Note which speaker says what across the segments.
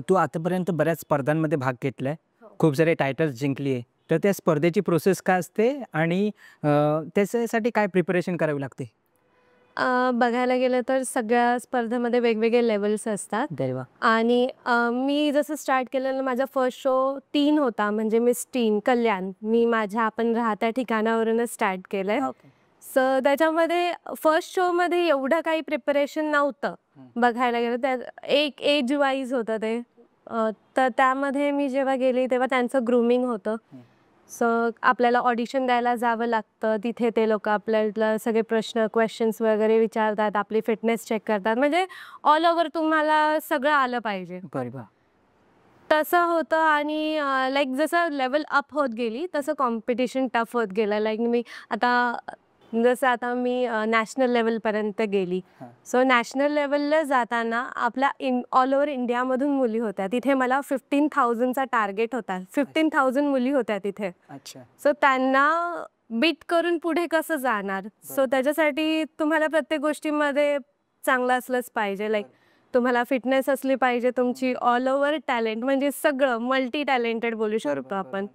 Speaker 1: तू आतापर्यंत बऱ्याच स्पर्धांमध्ये भाग घेतलाय.
Speaker 2: हो.
Speaker 1: खूप सारे टायटल्स जिंकली आहे. तर त्या स्पर्धेची प्रोसेस काय असते आणि त्याच्यासाठी काय प्रिपरेशन करावी लागते?
Speaker 2: बघायला गेलं तर सगळ्या स्पर्धेमध्ये वेगवेगळे लेवल्स असतात
Speaker 1: अरे वाह!
Speaker 2: आणि मी जसं स्टार्ट केलेलं माझा फर्स्ट शो टीन होता म्हणजे मिस टीन कल्याण. मी माझ्या आपण राहत्या ठिकाणावरूनच स्टार्ट केलंय.
Speaker 1: ओके.
Speaker 2: सो त्याच्यामध्ये फर्स्ट शोमध्ये एवढं काही प्रिपरेशन नव्हतं. बघायला गेलं त्या एक एज वाईज होतं ते. तर त्यामध्ये मी जेव्हा गेली तेव्हा त्यांचं ग्रूमिंग होतं. सो आपल्याला ऑडिशन द्यायला जावं लागतं. तिथे ते लोकं आपल्याला सगळे प्रश्न, क्वेश्चन्स वगैरे विचारतात. आपली फिटनेस चेक करतात. म्हणजे ऑल ओव्हर तुम्हाला सगळं आलं पाहिजे.
Speaker 1: बरोबर.
Speaker 2: तसं होतं आणि लाइक जसं लेव्हल अप होत गेली तसं कॉम्पिटिशन टफ होत गेलं. लाइक मी आता जसं आता मी नॅशनल लेव्हलपर्यंत गेली.
Speaker 1: हां.
Speaker 2: सो नॅशनल लेव्हलला जाताना आपल्या ऑल ओव्हर इंडियामधून मुली होत्या. तिथे मला 15,000चा टार्गेट होता. 15,000 मुली होत्या तिथे.
Speaker 1: अच्छा.
Speaker 2: सो त्यांना बीट करून पुढे कसं जाणार? सो त्याच्यासाठी तुम्हाला प्रत्येक गोष्टीमध्ये चांगलं असलंच पाहिजे. लाइक तुम्हाला फिटनेस असली पाहिजे, तुमची ऑल ओव्हर टॅलेंट म्हणजे सगळं मल्टी टॅलेंटेड बोलू शकतो आपण.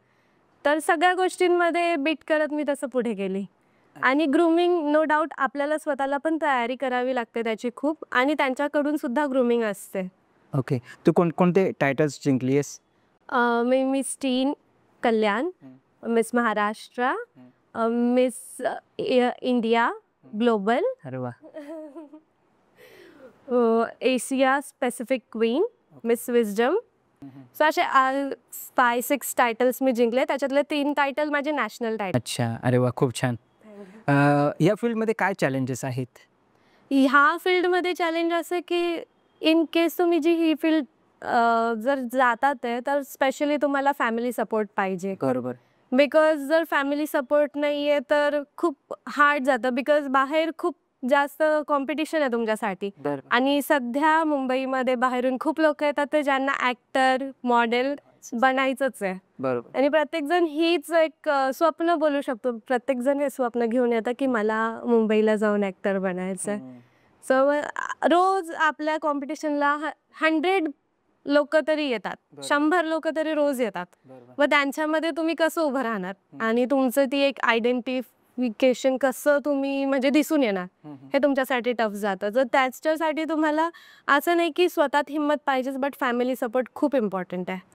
Speaker 2: तर सगळ्या गोष्टींमध्ये बीट करत मी तसं पुढे गेली. आणि ग्रूमिंग नो डाऊट आपल्याला स्वतःला पण तयारी करावी लागते त्याची खूप आणि त्यांच्याकडून सुद्धा ग्रूमिंग असते.
Speaker 1: ओके. तू कोणकोणते टायटल्स जिंकली आहेस?
Speaker 2: मी miss teen Kalyan, miss Maharashtra, miss India global,
Speaker 1: अरे वाह!
Speaker 2: Asia specific queen, miss wisdom. So असे 5-6 टायटल्स मी जिंकले. त्याच्यातले 3 टायटल माझे नॅशनल टायटल.
Speaker 1: अच्छा. अरे वाह! खूप छान. या फील्डमध्ये काय चॅलेंजेस आहेत?
Speaker 2: ह्या फील्डमध्ये चॅलेंज असं की इन केस तुम्ही जी ही फील्ड जर जातात आहे तर स्पेशली तुम्हाला फॅमिली सपोर्ट पाहिजे.
Speaker 1: बरोबर.
Speaker 2: बिकॉज जर फॅमिली सपोर्ट नाही आहे तर खूप हार्ड जातं. बिकॉज बाहेर खूप जास्त कॉम्पिटिशन आहे तुमच्यासाठी.
Speaker 1: बरोबर.
Speaker 2: आणि सध्या मुंबईमध्ये बाहेरून खूप लोकं येतात ते ज्यांना ॲक्टर, मॉडेल बनायचंच आहे.
Speaker 1: बरोबर.
Speaker 2: आणि प्रत्येकजण हीच एक स्वप्न बोलू शकतो. प्रत्येकजण हे स्वप्न घेऊन येतं की मला मुंबईला जाऊन ॲक्टर बनायचं आहे. सो रोज आपल्या कॉम्पिटिशनला 100 लोकं तरी येतात. 100 लोकं तरी रोज येतात.
Speaker 1: बरोबर.
Speaker 2: मग त्यांच्यामध्ये तुम्ही कसं उभं राहणार? आणि तुमचं ती एक आयडेंटिफिकेशन कसं तुम्ही म्हणजे दिसून येणार? हे तुमच्यासाठी टफ जातं. तर त्याच्यासाठी तुम्हाला असं नाही की स्वतःत हिंमत पाहिजेच, बट फॅमिली सपोर्ट खूप इम्पॉर्टंट आहे.